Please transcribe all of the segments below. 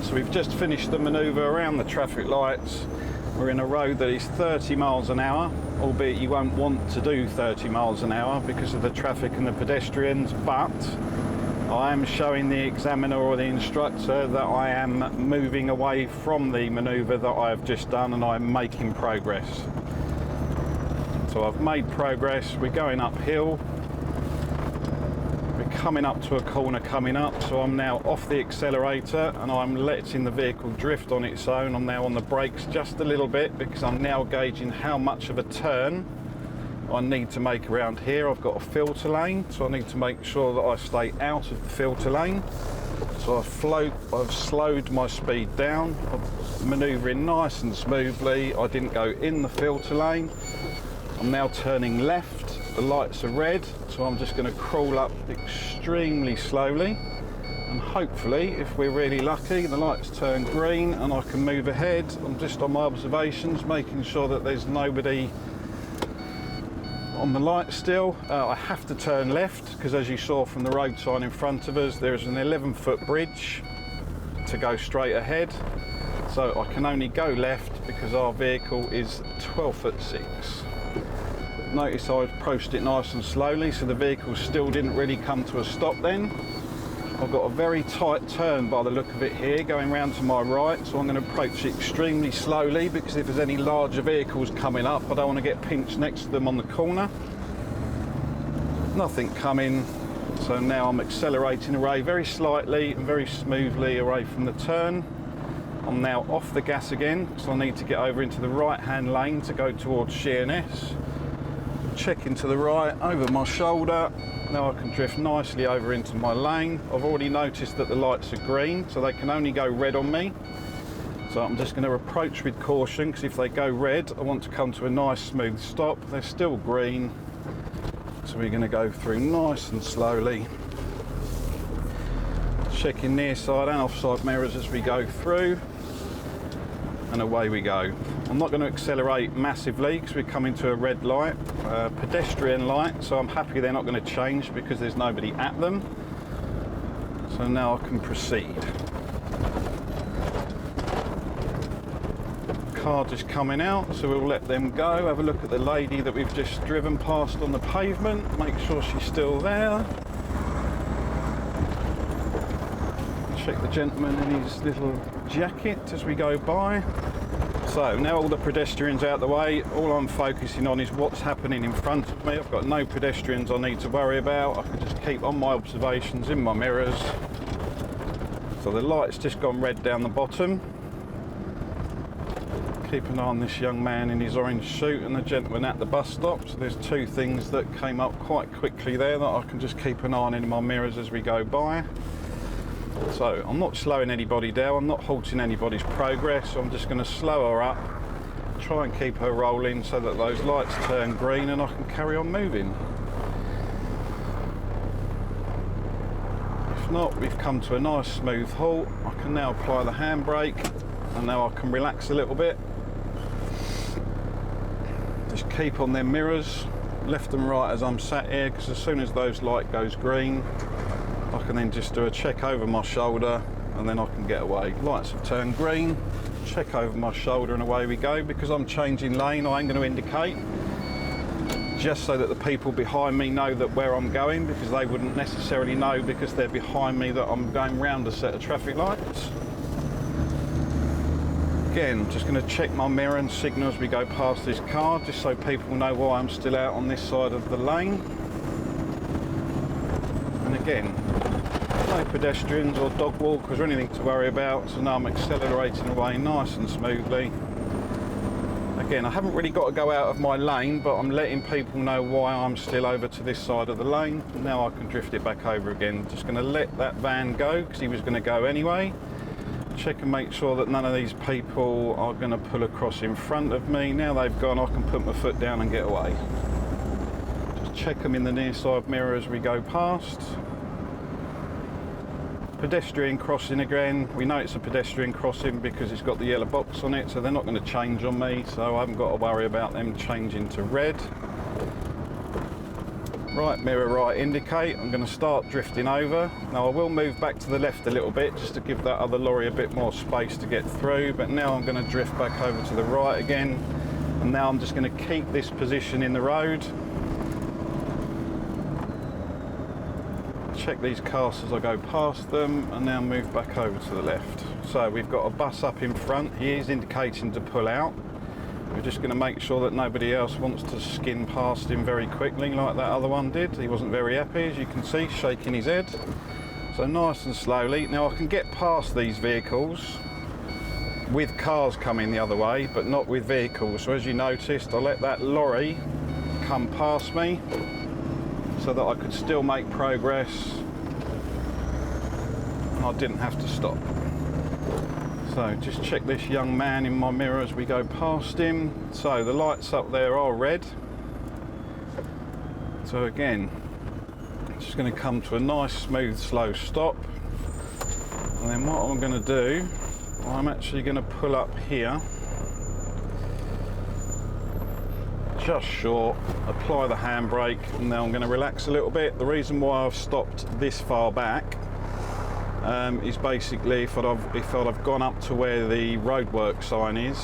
So we've just finished the manoeuvre around the traffic lights. We're in a road that is 30 miles an hour, albeit you won't want to do 30 miles an hour because of the traffic and the pedestrians, but I am showing the examiner or the instructor that I am moving away from the manoeuvre that I've just done, and I'm making progress. So I've made progress, we're going uphill. Coming up to a corner coming up, so I'm now off the accelerator and I'm letting the vehicle drift on its own. I'm now on the brakes just a little bit because I'm now gauging how much of a turn I need to make around here. I've got a filter lane, so I need to make sure that I stay out of the filter lane. So I've slowed my speed down. I'm manoeuvring nice and smoothly. I didn't go in the filter lane. I'm now turning left. The lights are red, so I'm just going to crawl up extremely slowly, and hopefully, if we're really lucky, the lights turn green and I can move ahead. I'm just on my observations, making sure that there's nobody on the light still. I have to turn left because, as you saw from the road sign in front of us, there is an 11-foot bridge to go straight ahead, so I can only go left because our vehicle is 12'6". Notice I approached it nice and slowly, so the vehicle still didn't really come to a stop then. I've got a very tight turn by the look of it here, going round to my right, so I'm going to approach it extremely slowly because if there's any larger vehicles coming up, I don't want to get pinched next to them on the corner. Nothing coming, so now I'm accelerating away very slightly and very smoothly away from the turn. I'm now off the gas again, so I need to get over into the right-hand lane to go towards Sheerness. Checking to the right, over my shoulder. Now I can drift nicely over into my lane. I've already noticed that the lights are green, so they can only go red on me. So I'm just going to approach with caution, because if they go red, I want to come to a nice smooth stop. They're still green, so we're going to go through nice and slowly. Checking near side and offside mirrors as we go through. And away we go. I'm not going to accelerate massively because we're coming to a red light, pedestrian light, so I'm happy they're not going to change because there's nobody at them. So now I can proceed. Car just coming out, so we'll let them go. Have a look at the lady that we've just driven past on the pavement, make sure she's still there. Check the gentleman in his little jacket as we go by. So now all the pedestrians out the way, all I'm focusing on is what's happening in front of me. I've got no pedestrians I need to worry about. I can just keep on my observations in my mirrors. So the light's just gone red down the bottom. Keep an eye on this young man in his orange suit and the gentleman at the bus stop. So there's two things that came up quite quickly there that I can just keep an eye on in my mirrors as we go by. So I'm not slowing anybody down, I'm not halting anybody's progress, so I'm just going to slow her up, try and keep her rolling so that those lights turn green and I can carry on moving. If not, we've come to a nice smooth halt. I can now apply the handbrake and now I can relax a little bit. Just keep on their mirrors, left and right as I'm sat here, because as soon as those light goes green, I can then just do a check over my shoulder and then I can get away. Lights have turned green, check over my shoulder and away we go. Because I'm changing lane, I ain't going to indicate, just so that the people behind me know that where I'm going, because they wouldn't necessarily know because they're behind me that I'm going round a set of traffic lights. Again, just going to check my mirror and signal as we go past this car, just so people know why I'm still out on this side of the lane. And again, no pedestrians or dog walkers or anything to worry about, so now I'm accelerating away nice and smoothly. Again, I haven't really got to go out of my lane, but I'm letting people know why I'm still over to this side of the lane. Now I can drift it back over again. Just going to let that van go because he was going to go anyway. Check and make sure that none of these people are going to pull across in front of me. Now they've gone, I can put my foot down and get away. Just check them in the near side mirror as we go past. Pedestrian crossing again. We know it's a pedestrian crossing because it's got the yellow box on it, so they're not going to change on me, so I haven't got to worry about them changing to red. Right mirror, right indicate. I'm going to start drifting over. Now I will move back to the left a little bit just to give that other lorry a bit more space to get through, but now I'm going to drift back over to the right again, and now I'm just going to keep this position in the road. Check these cars as I go past them, and now move back over to the left. So we've got a bus up in front. He is indicating to pull out. We're just going to make sure that nobody else wants to skin past him very quickly like that other one did. He wasn't very happy, as you can see, shaking his head. So nice and slowly. Now I can get past these vehicles with cars coming the other way, but not with vehicles. So as you noticed, I let that lorry come past me so that I could still make progress and I didn't have to stop. So just check this young man in my mirror as we go past him. So the lights up there are red. So again, just going to come to a nice smooth slow stop. And then what I'm going to do, I'm actually going to pull up here. Just short, apply the handbrake, and now I'm going to relax a little bit. The reason why I've stopped this far back is basically if I've gone up to where the roadwork sign is,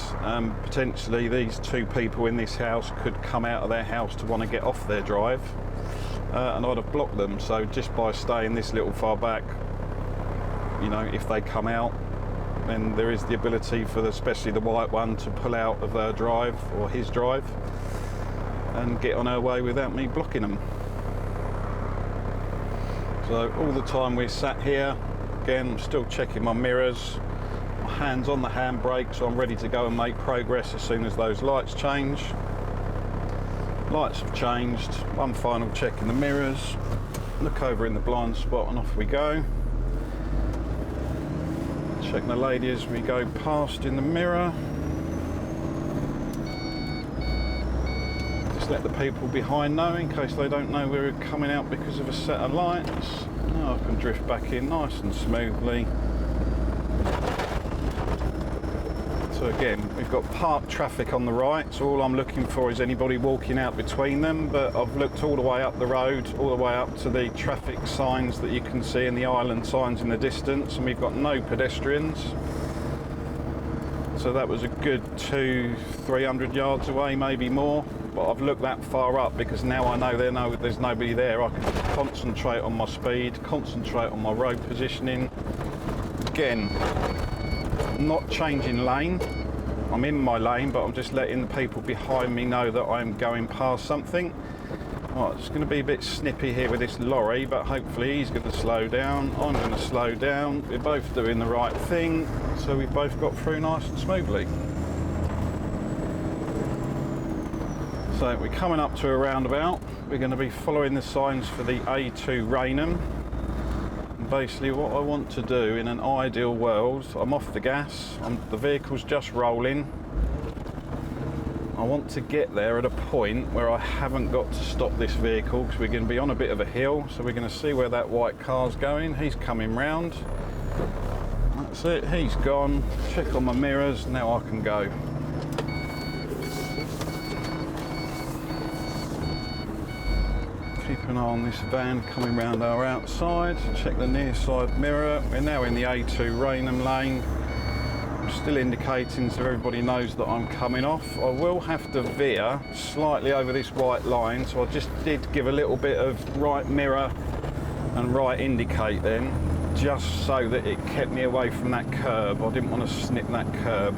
potentially these two people in this house could come out of their house to want to get off their drive, and I'd have blocked them. So just by staying this little far back, you know, if they come out, then there is the ability for especially the white one to pull out of their drive or his drive and get on her way without me blocking them. So all the time we're sat here, again, I'm still checking my mirrors, my hands on the handbrake, so I'm ready to go and make progress as soon as those lights change. Lights have changed, one final check in the mirrors, look over in the blind spot, and off we go. Check the lady as we go past in the mirror. Just let the people behind know in case they don't know we're coming out because of a set of lights. Now I can drift back in nice and smoothly. So again, we've got parked traffic on the right, so all I'm looking for is anybody walking out between them, but I've looked all the way up the road, all the way up to the traffic signs that you can see and the island signs in the distance, and we've got no pedestrians. So that was a good 200-300 yards away, maybe more, but I've looked that far up because now I know there's nobody there. I can concentrate on my speed, concentrate on my road positioning. Again, not changing lane. I'm in my lane, but I'm just letting the people behind me know that I'm going past something. Right, it's going to be a bit snippy here with this lorry, but hopefully he's going to slow down. I'm going to slow down. We're both doing the right thing, so we've both got through nice and smoothly. So we're coming up to a roundabout. We're going to be following the signs for the A2 Raynham. Basically what I want to do in an ideal world, I'm off the gas, the vehicle's just rolling. I want to get there at a point where I haven't got to stop this vehicle because we're going to be on a bit of a hill, so we're going to see where that white car's going. He's coming round. That's it, he's gone. Check on my mirrors, now I can go. Keep an eye on this van coming round our outside. Check the near side mirror. We're now in the A2 Raynham lane. I'm still indicating so everybody knows that I'm coming off. I will have to veer slightly over this white line, so I just did give a little bit of right mirror and right indicate then, just so that it kept me away from that curb. I didn't want to snip that curb.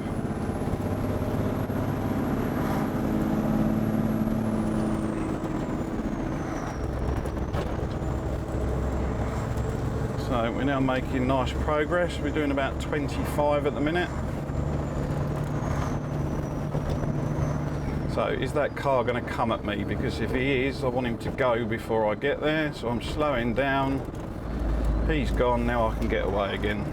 So we're now making nice progress. We're doing about 25 at the minute. So is that car going to come at me? Because if he is, I want him to go before I get there. So I'm slowing down. He's gone, now I can get away again.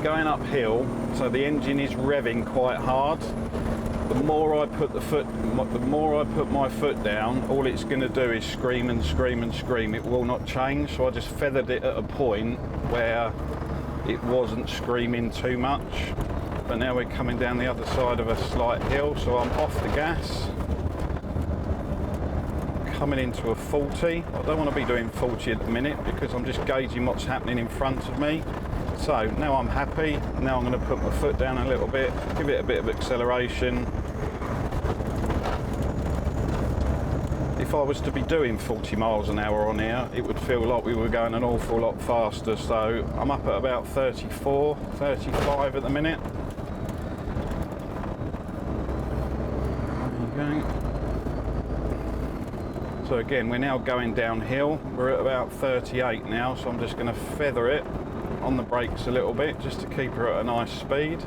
Going uphill, so the engine is revving quite hard. the more I put my foot down, all it's going to do is scream and scream and scream. It will not change. So I just feathered it at a point where it wasn't screaming too much. But now we're coming down the other side of a slight hill, so I'm off the gas, coming into a 40. I don't want to be doing 40 at the minute because I'm just gauging what's happening in front of me. So now I'm happy. Now I'm going to put my foot down a little bit, give it a bit of acceleration. If I was to be doing 40 miles an hour on here, it would feel like we were going an awful lot faster. So I'm up at about 34, 35 at the minute. So again, we're now going downhill. We're at about 38 now, so I'm just going to feather it on the brakes a little bit just to keep her at a nice speed.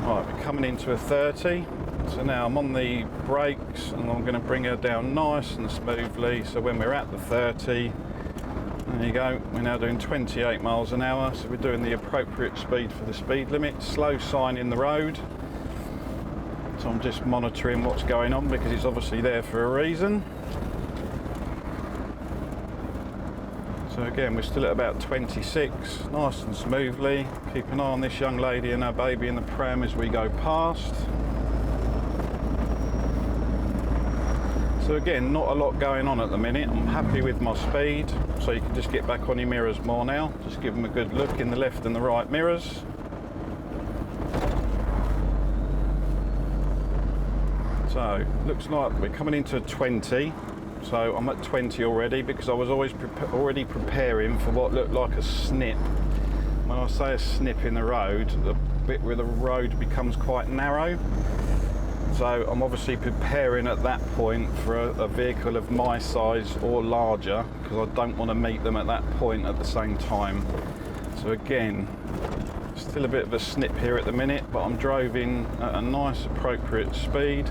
Right, we're coming into a 30. So now I'm on the brakes and I'm going to bring her down nice and smoothly. So when we're at the 30, there you go, we're now doing 28 miles an hour. So we're doing the appropriate speed for the speed limit. Slow sign in the road. So I'm just monitoring what's going on because it's obviously there for a reason. So again, we're still at about 26, nice and smoothly. Keep an eye on this young lady and her baby in the pram as we go past. So again, not a lot going on at the minute. I'm happy with my speed. So you can just get back on your mirrors more now. Just give them a good look in the left and the right mirrors. So looks like we're coming into 20. So I'm at 20 already because I was already preparing for what looked like a snip. When I say a snip in the road, the bit where the road becomes quite narrow. So I'm obviously preparing at that point for a vehicle of my size or larger because I don't want to meet them at that point at the same time. So again, still a bit of a snip here at the minute, but I'm driving at a nice appropriate speed.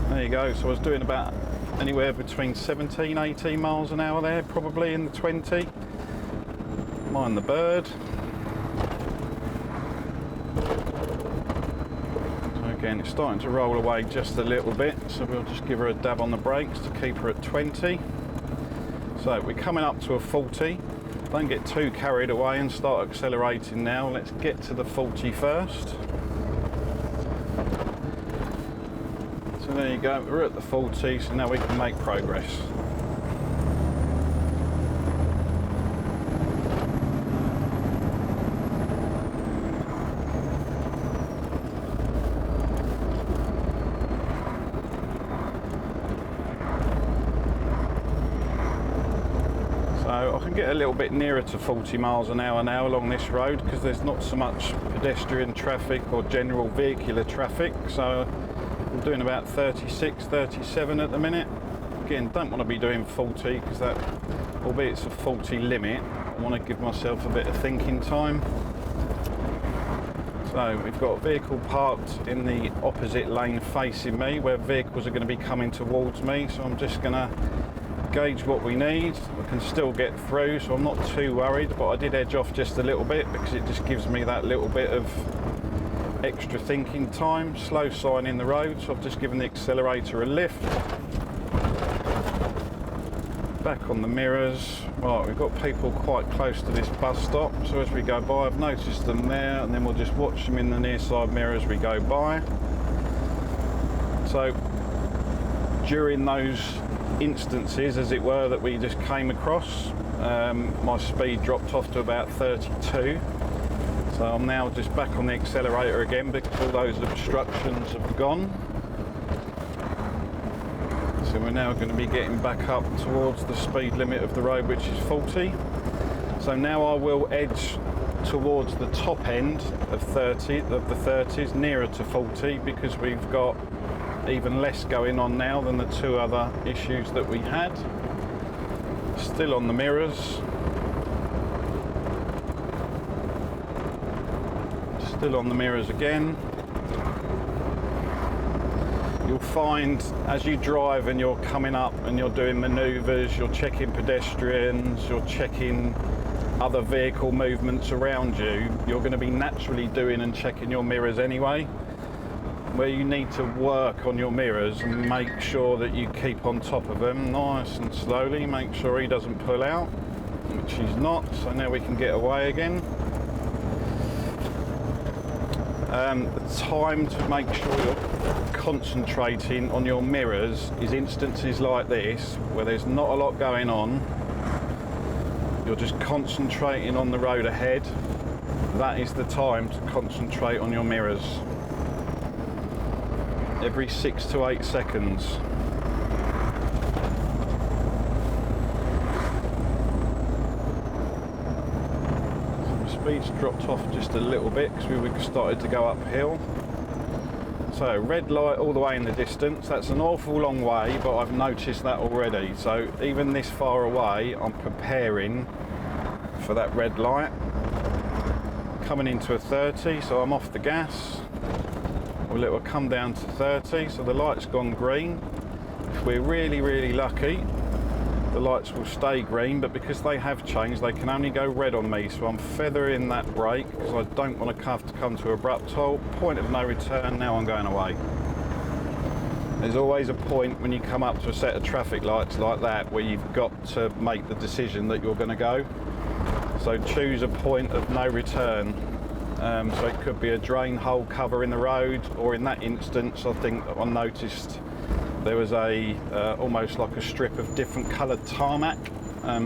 There you go. So I was doing about anywhere between 17, 18 miles an hour there, probably in the 20. Mind the bird. So again, it's starting to roll away just a little bit, so we'll just give her a dab on the brakes to keep her at 20. So we're coming up to a 40. Don't get too carried away and start accelerating now. Let's get to the 40 first. So there you go, we're at the 40, so now we can make progress. So I can get a little bit nearer to 40 miles an hour now along this road because there's not so much pedestrian traffic or general vehicular traffic. So I'm doing about 36, 37 at the minute. Again, don't want to be doing 40 because that, albeit it's a 40 limit, I want to give myself a bit of thinking time. So we've got a vehicle parked in the opposite lane facing me where vehicles are going to be coming towards me. So I'm just going to gauge what we need. I can still get through, so I'm not too worried, but I did edge off just a little bit because it just gives me that little bit of extra thinking time. Slow sign in the road, so I've just given the accelerator a lift. Back on the mirrors. Right, we've got people quite close to this bus stop, so as we go by, I've noticed them there, and then we'll just watch them in the near side mirror as we go by. So during those instances, as it were, that we just came across, my speed dropped off to about 32. So I'm now just back on the accelerator again because all those obstructions have gone. So we're now going to be getting back up towards the speed limit of the road, which is 40. So now I will edge towards the top end of the 30s, nearer to 40, because we've got even less going on now than the two other issues that we had. Still on the mirrors. Still on the mirrors again. You'll find as you drive and you're coming up and you're doing manoeuvres, you're checking pedestrians, you're checking other vehicle movements around you, you're going to be naturally doing and checking your mirrors anyway. where you need to work on your mirrors and make sure that you keep on top of them nice and slowly. Make sure he doesn't pull out, which he's not, so now we can get away again. The time to make sure you're concentrating on your mirrors is instances like this, where there's not a lot going on. You're just concentrating on the road ahead. That is the time to concentrate on your mirrors. Every 6 to 8 seconds. Speed's dropped off just a little bit because we started to go uphill. So red light all the way in the distance. That's an awful long way, but I've noticed that already. So even this far away, I'm preparing for that red light. Coming into a 30, so I'm off the gas. Well, it will come down to 30, so the light's gone green. If we're really lucky, the lights will stay green, but because they have changed, they can only go red on me, so I'm feathering that brake because I don't want to have to come to abrupt halt. Point of no return, now I'm going away. There's always a point when you come up to a set of traffic lights like that where you've got to make the decision that you're going to go. So choose a point of no return. So it could be a drain hole cover in the road, or in that instance I think I noticed there was a almost like a strip of different coloured tarmac,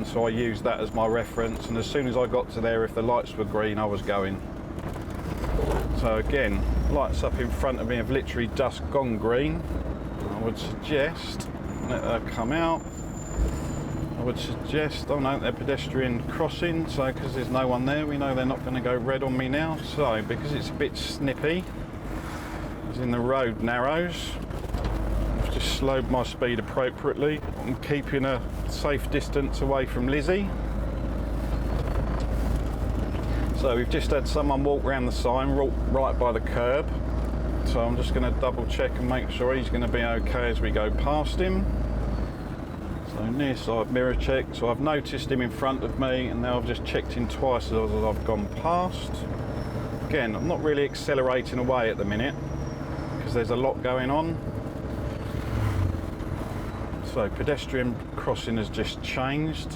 so I used that as my reference, and as soon as I got to there, if the lights were green, I was going. So again, lights up in front of me have literally just gone green. I would suggest let her come out. I would suggest, oh no, they're pedestrian crossing, so because there's no one there, we know they're not going to go red on me now. So because it's a bit snippy, as in the road narrows, I've just slowed my speed appropriately. I'm keeping a safe distance away from Lizzie. So we've just had someone walk around the sign right by the curb, so I'm just going to double check and make sure he's going to be okay as we go past him. So near side mirror check, so I've noticed him in front of me, and now I've just checked him twice as I've gone past. Again, I'm not really accelerating away at the minute because there's a lot going on. So pedestrian crossing has just changed.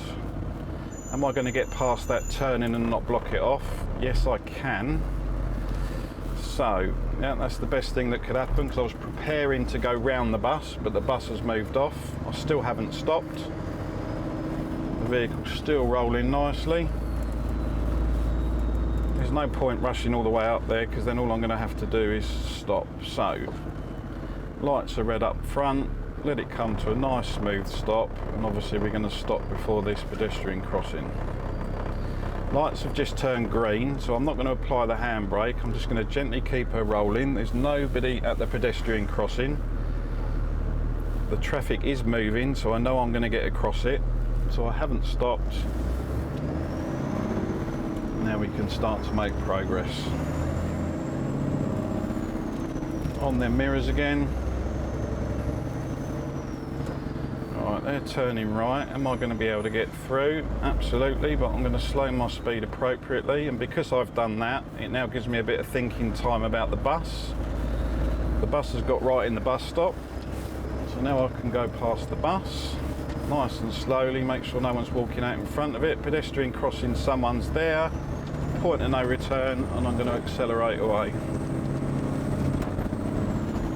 Am I going to get past that turning and not block it off? Yes, I can. So yeah, that's the best thing that could happen, because I was preparing to go round the bus, but the bus has moved off. I still haven't stopped. The vehicle's still rolling nicely. There's no point rushing all the way up there, because then all I'm going to have to do is stop. So lights are red up front, let it come to a nice smooth stop, and obviously we're going to stop before this pedestrian crossing. Lights have just turned green, so I'm not going to apply the handbrake. I'm just going to gently keep her rolling. There's nobody at the pedestrian crossing. The traffic is moving, so I know I'm going to get across it. So I haven't stopped. Now we can start to make progress. On their mirrors again. Right, they're turning right. Am I going to be able to get through? Absolutely, but I'm going to slow my speed appropriately, and because I've done that, it now gives me a bit of thinking time about the bus. The bus has got right in the bus stop, so now I can go past the bus nice and slowly, make sure no one's walking out in front of it. Pedestrian crossing, someone's there, point of no return, and I'm going to accelerate away.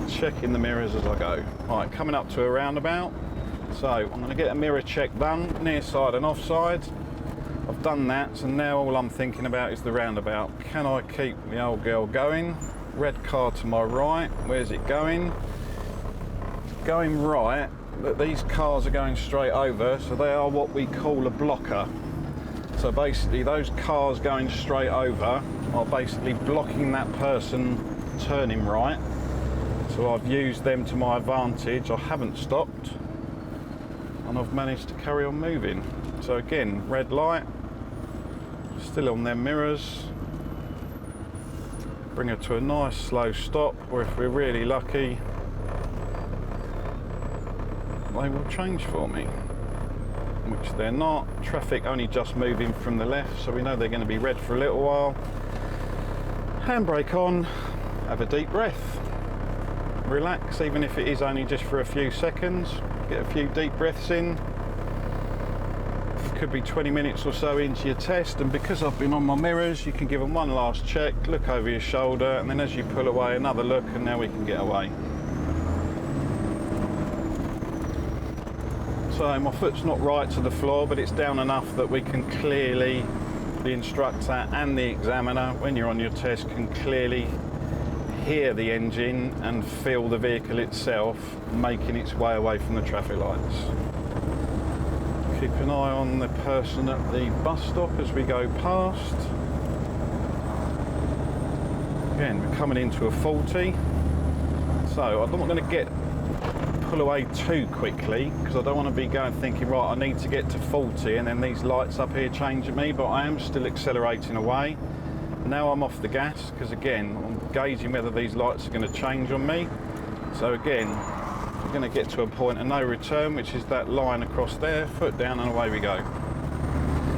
Checking the mirrors as I go. Right, coming up to a roundabout. So I'm going to get a mirror check done, near side and offside. I've done that, so now all I'm thinking about is the roundabout. Can I keep the old girl going? Red car to my right, where's it going? It's going right, but these cars are going straight over, so they are what we call a blocker. So basically those cars going straight over are basically blocking that person turning right. So I've used them to my advantage. I haven't stopped, and I've managed to carry on moving. So again, red light, still on their mirrors. Bring her to a nice slow stop, or if we're really lucky, they will change for me, which they're not. Traffic only just moving from the left, so we know they're going to be red for a little while. Handbrake on, have a deep breath. relax, even if it is only just for a few seconds. Get a few deep breaths in. It could be 20 minutes or so into your test, and because I've been on my mirrors, you can give them one last check, look over your shoulder, and then as you pull away, another look, and now we can get away. So my foot's not right to the floor, but it's down enough that we can clearly, the instructor and the examiner, when you're on your test, can clearly hear the engine and feel the vehicle itself making its way away from the traffic lights. Keep an eye on the person at the bus stop as we go past. Again, we're coming into a 40, so I'm not going to pull away too quickly, because I don't want to be going thinking, right, I need to get to 40 and then these lights up here change at me, but I am still accelerating away. Now I'm off the gas, because again, I'm gauging whether these lights are going to change on me. So again, we're going to get to a point of no return, which is that line across there, foot down and away we go.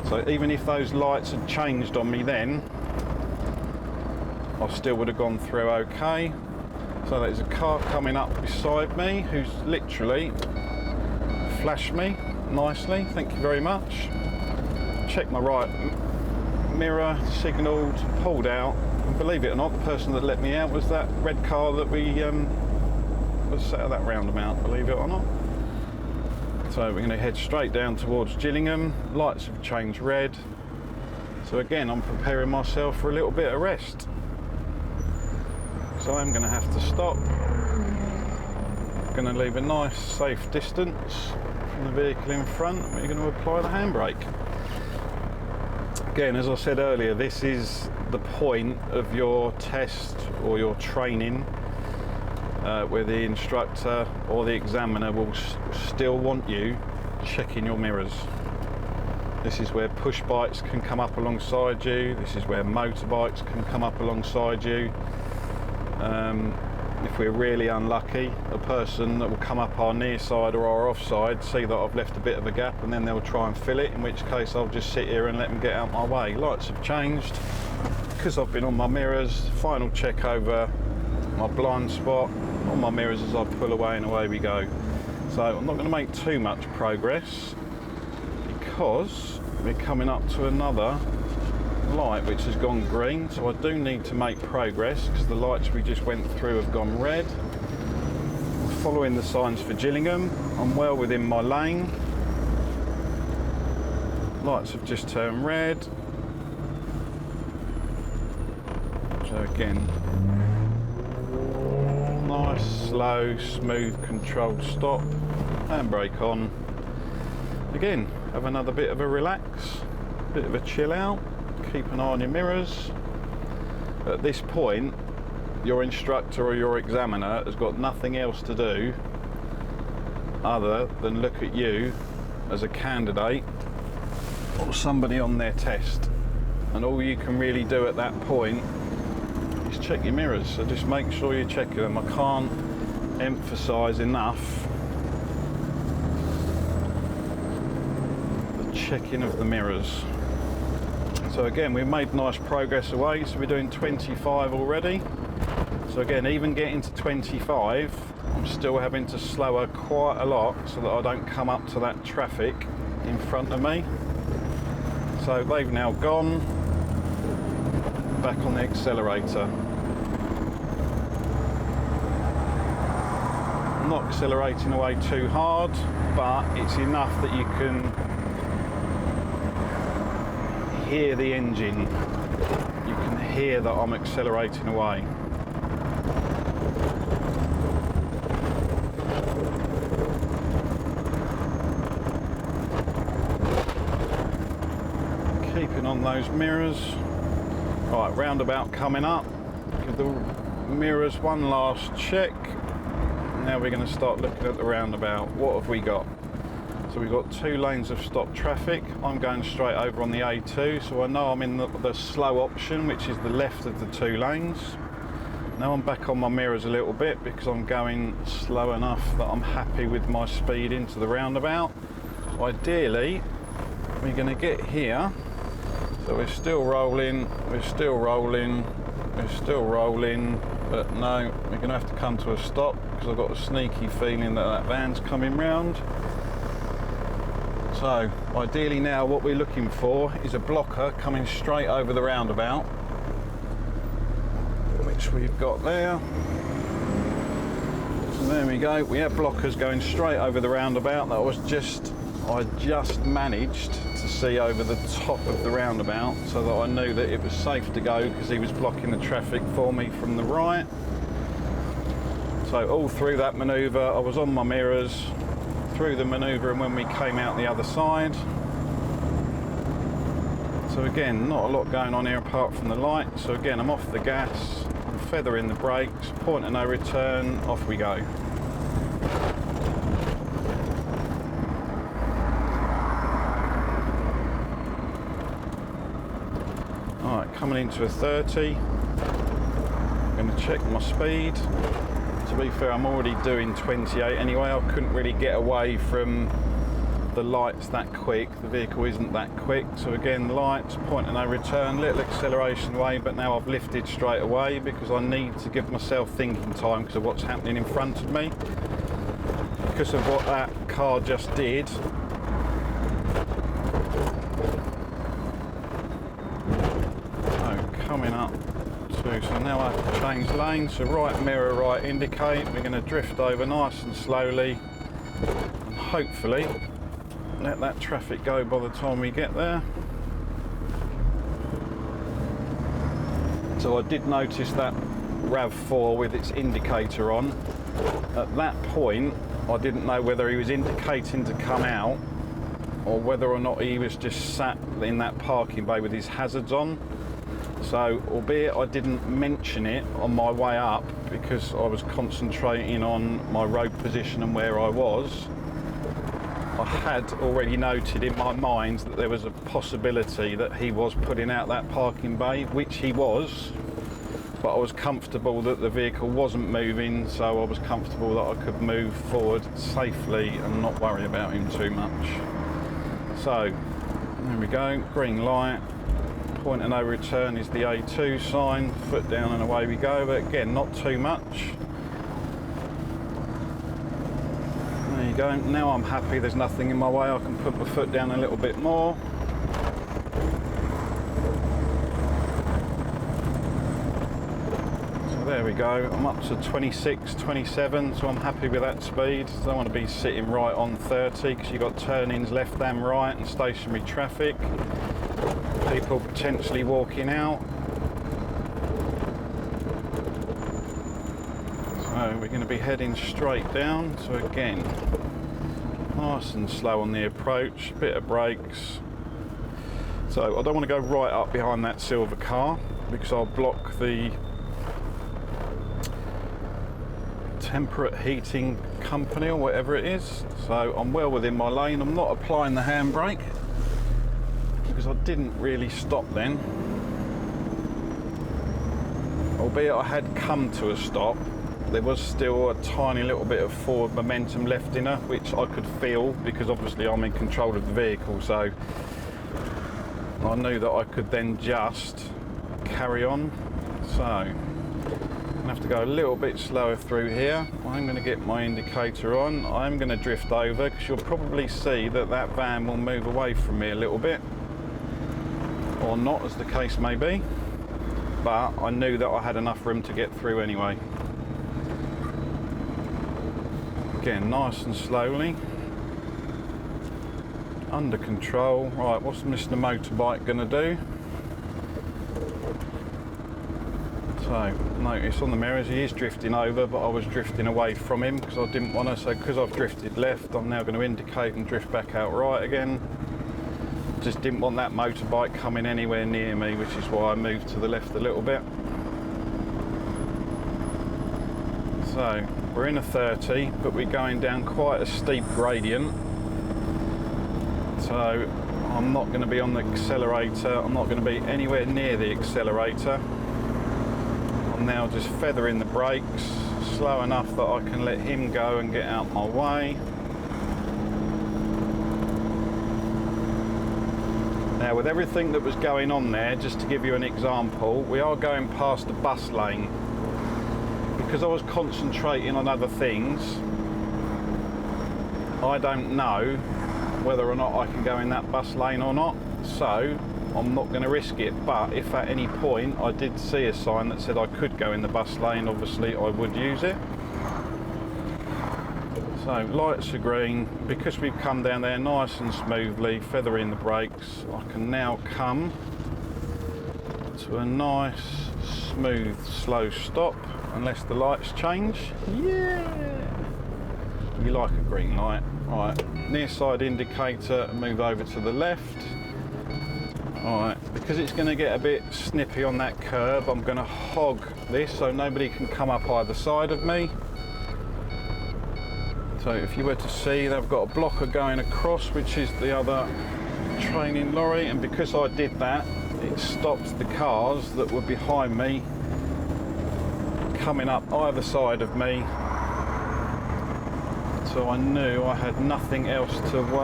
So even if those lights had changed on me then, I still would have gone through okay. So there's a car coming up beside me who's literally flashed me nicely, thank you very much. Check my right mirror, signalled, pulled out, and believe it or not, the person that let me out was that red car that we was sat at that roundabout, believe it or not. So we're going to head straight down towards Gillingham. Lights have changed red, so again I'm preparing myself for a little bit of rest. So I'm going to have to stop. I'm going to leave a nice safe distance from the vehicle in front, and we're going to apply the handbrake. Again, as I said earlier, this is the point of your test or your training where the instructor or the examiner will still want you checking your mirrors. This is where push bikes can come up alongside you. This is where motorbikes can come up alongside you. If we're really unlucky, a person that will come up our near side or our offside, see that I've left a bit of a gap, and then they'll try and fill it, in which case I'll just sit here and let them get out my way. Lights have changed because I've been on my mirrors. Final check over my blind spot on my mirrors as I pull away, and away we go. So I'm not going to make too much progress because we're coming up to another light which has gone green, so I do need to make progress because the lights we just went through have gone red. Following the signs for Gillingham, I'm well within my lane. Lights have just turned red, so again, nice, slow, smooth, controlled stop, handbrake on. Again, have another bit of a relax, bit of a chill out. Keep an eye on your mirrors. At this point, your instructor or your examiner has got nothing else to do other than look at you as a candidate or somebody on their test. And all you can really do at that point is check your mirrors. So just make sure you check them. I can't emphasise enough the checking of the mirrors. So again, we've made nice progress away, so we're doing 25 already. So again, even getting to 25, I'm still having to slow her quite a lot so that I don't come up to that traffic in front of me. So they've now gone, back on the accelerator. I'm not accelerating away too hard, but it's enough that you can hear the engine. You can hear that I'm accelerating away. Keeping on those mirrors. Right, roundabout coming up. Give the mirrors one last check. Now we're going to start looking at the roundabout. What have we got? So we've got 2 lanes of stop traffic. I'm going straight over on the A2, so I know I'm in the slow option, which is the left of the 2 lanes. Now I'm back on my mirrors a little bit because I'm going slow enough that I'm happy with my speed into the roundabout. Ideally, we're going to get here. So we're still rolling, we're still rolling, but no, we're going to have to come to a stop because I've got a sneaky feeling that that van's coming round. So ideally now what we're looking for is a blocker coming straight over the roundabout, which we've got there. So there we go, we have blockers going straight over the roundabout. That was I just managed to see over the top of the roundabout so that I knew that it was safe to go because he was blocking the traffic for me from the right. So all through that manoeuvre I was on my mirrors, through the manoeuvre and when we came out the other side. So again, not a lot going on here apart from the light. So again, I'm off the gas, I'm feathering the brakes, point of no return, off we go. Alright, coming into a 30, I'm going to check my speed. To be fair, I'm already doing 28 anyway. I couldn't really get away from the lights that quick. The vehicle isn't that quick. So again, lights, point of no return, little acceleration away, but now I've lifted straight away because I need to give myself thinking time because of what's happening in front of me. Because of what that car just did. Coming up to, so now I have to change lanes, so right mirror, right indicate. We're going to drift over nice and slowly and hopefully let that traffic go by the time we get there. So I did notice that RAV4 with its indicator on. At that point I didn't know whether he was indicating to come out or whether or not he was just sat in that parking bay with his hazards on. So, albeit I didn't mention it on my way up because I was concentrating on my road position and where I was, I had already noted in my mind that there was a possibility that he was putting out that parking bay, which he was, but I was comfortable that the vehicle wasn't moving, so I was comfortable that I could move forward safely and not worry about him too much. So, there we go, green light. Point of no return is the A2 sign, foot down and away we go, but again not too much. There you go, now I'm happy there's nothing in my way, I can put my foot down a little bit more. So there we go, I'm up to 26, 27, so I'm happy with that speed. I don't want to be sitting right on 30 because you've got turn-ins left and right and stationary traffic. People potentially walking out. So we're going to be heading straight down. So again, nice and slow on the approach, bit of brakes. So I don't want to go right up behind that silver car because I'll block the temperate heating company or whatever it is. So I'm well within my lane. I'm not applying the handbrake because I didn't really stop then. Albeit I had come to a stop, there was still a tiny little bit of forward momentum left in her, which I could feel because obviously I'm in control of the vehicle, so I knew that I could then just carry on. So I'm going to have to go a little bit slower through here. I'm going to get my indicator on. I'm going to drift over because you'll probably see that that van will move away from me a little bit. Or not, as the case may be, but I knew that I had enough room to get through anyway. Again, nice and slowly, under control. Right, what's Mr. Motorbike going to do? So, notice on the mirrors he is drifting over, but I was drifting away from him because I didn't want to, so because I've drifted left, I'm now going to indicate and drift back out right again. Just didn't want that motorbike coming anywhere near me, which is why I moved to the left a little bit. So we're in a 30, but we're going down quite a steep gradient. So I'm not going to be on the accelerator, I'm not going to be anywhere near the accelerator. I'm now just feathering the brakes, slow enough that I can let him go and get out my way. Now with everything that was going on there, just to give you an example, we are going past the bus lane. Because I was concentrating on other things, I don't know whether or not I can go in that bus lane or not, so I'm not going to risk it. But if at any point I did see a sign that said I could go in the bus lane, obviously I would use it. So lights are green. Because we've come down there nice and smoothly, feathering the brakes, I can now come to a nice, smooth, slow stop, unless the lights change. Yeah! We like a green light. Right, near side indicator, move over to the left. Alright, because it's going to get a bit snippy on that curb, I'm going to hog this so nobody can come up either side of me. So if you were to see, they've got a blocker going across, which is the other training lorry, and because I did that, it stopped the cars that were behind me coming up either side of me. So I knew I had nothing else to worry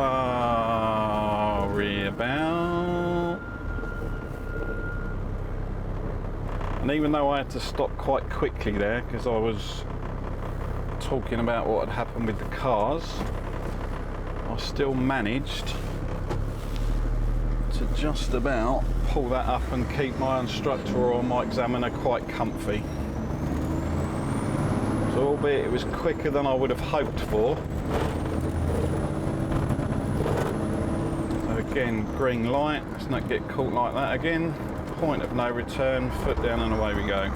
about. And even though I had to stop quite quickly there, because I was talking about what had happened with the cars, I still managed to just about pull that up and keep my instructor or my examiner quite comfy. So albeit it was quicker than I would have hoped for. So again, green light, let's not get caught like that again. Point of no return, foot down and away we go.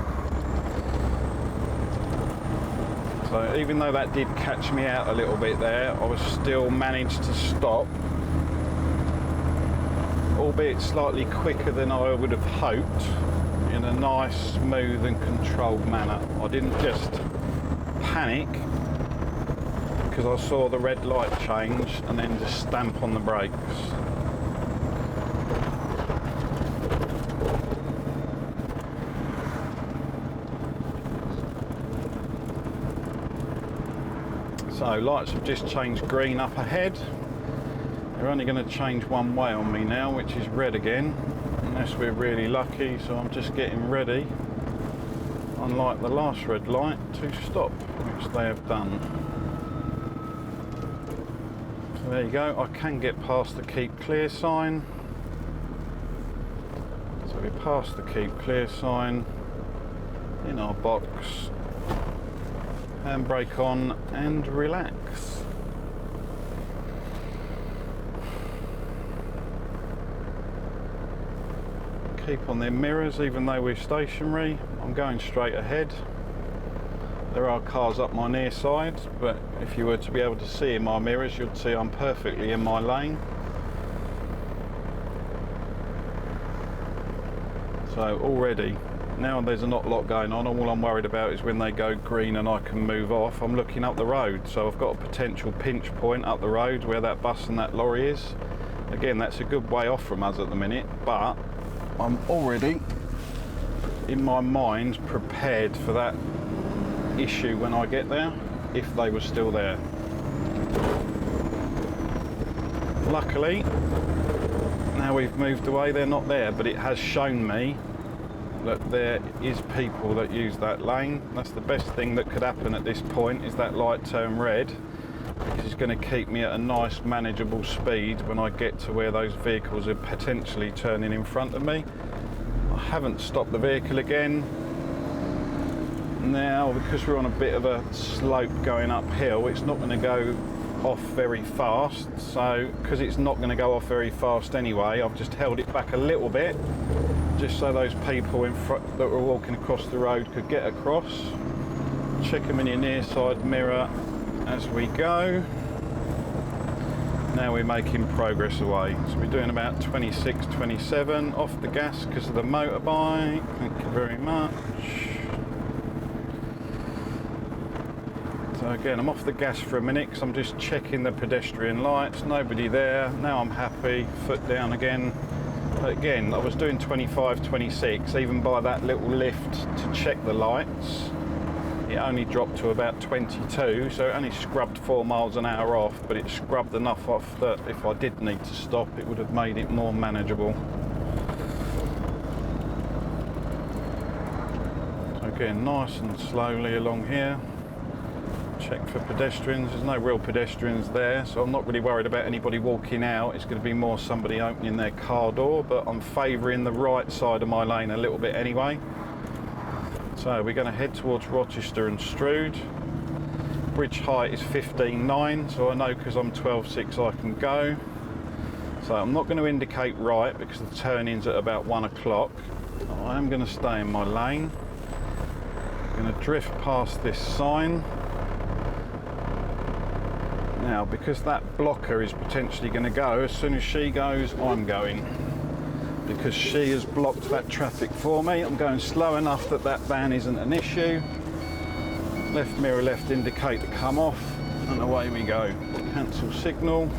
So even though that did catch me out a little bit there, I was still managed to stop, albeit slightly quicker than I would have hoped, in a nice, smooth and controlled manner. I didn't just panic because I saw the red light change and then just stamp on the brakes. So lights have just changed green up ahead. They're only going to change one way on me now, which is red again, unless we're really lucky. So I'm just getting ready, unlike the last red light, to stop, which they have done. So there you go, I can get past the keep clear sign. So we pass the keep clear sign, in our box, handbrake on and relax. Keep on their mirrors even though we're stationary. I'm going straight ahead. There are cars up my near side, but if you were to be able to see in my mirrors, you'd see I'm perfectly in my lane. So already, now there's not a lot going on. All I'm worried about is when they go green and I can move off. I'm looking up the road, so I've got a potential pinch point up the road where that bus and that lorry is. Again, that's a good way off from us at the minute, but I'm already in my mind prepared for that issue when I get there, if they were still there. Luckily, now we've moved away, they're not there, but it has shown me that there is people that use that lane. That's the best thing that could happen at this point, is that light turn red, which is going to keep me at a nice manageable speed when I get to where those vehicles are potentially turning in front of me. I haven't stopped the vehicle again. Now, because we're on a bit of a slope going uphill, it's not going to go off very fast. So, because it's not going to go off very fast anyway, I've just held it back a little bit, just so those people in front that were walking across the road could get across. Check them in your near side mirror as we go. Now we're making progress away. So we're doing about 26, 27 off the gas because of the motorbike. Thank you very much. So again, I'm off the gas for a minute because I'm just checking the pedestrian lights. Nobody there. Now I'm happy. Foot down again. Again, I was doing 25, 26, even by that little lift to check the lights. it only dropped to about 22, so it only scrubbed 4 miles an hour off, but it scrubbed enough off that if I did need to stop, it would have made it more manageable. So again, nice and slowly along here. Check for pedestrians. There's no real pedestrians there, so I'm not really worried about anybody walking out. It's going to be more somebody opening their car door, but I'm favouring the right side of my lane a little bit anyway. So we're going to head towards Rochester and Strood. Bridge height is 15.9, so I know because I'm 12.6 I can go. So I'm not going to indicate right because the turn-in's at about 1 o'clock. I am going to stay in my lane. I'm going to drift past this sign. Now, because that blocker is potentially going to go, as soon as she goes, I'm going. Because she has blocked that traffic for me. I'm going slow enough that that van isn't an issue. Left mirror left indicator come off, and away we go. Cancel signal.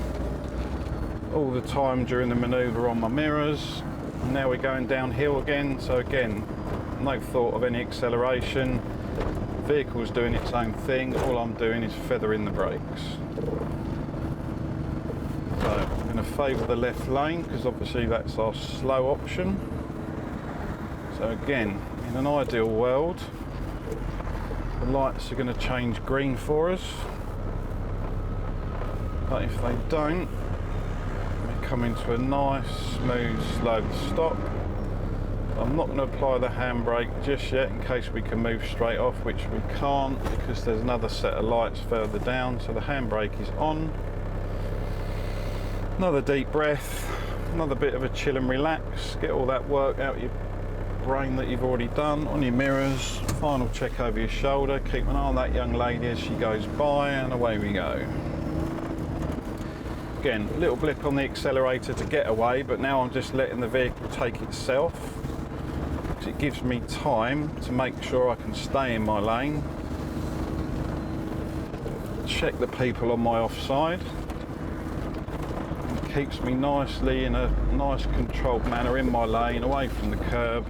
All the time during the manoeuvre on my mirrors. And now we're going downhill again, so again, no thought of any acceleration. The vehicle's doing its own thing. All I'm doing is feathering the brakes. So I'm going to favour the left lane because obviously that's our slow option. So again, in an ideal world, the lights are going to change green for us. But if they don't, we come into a nice, smooth, slow stop. I'm not going to apply the handbrake just yet in case we can move straight off, which we can't because there's another set of lights further down. So the handbrake is on. Another deep breath, another bit of a chill and relax, get all that work out of your brain that you've already done. On your mirrors, final check over your shoulder, keep an eye on that young lady as she goes by, and away we go. Again, a little blip on the accelerator to get away, but now I'm just letting the vehicle take itself. It gives me time to make sure I can stay in my lane. Check the people on my offside. Keeps me nicely in a nice controlled manner in my lane, away from the curb.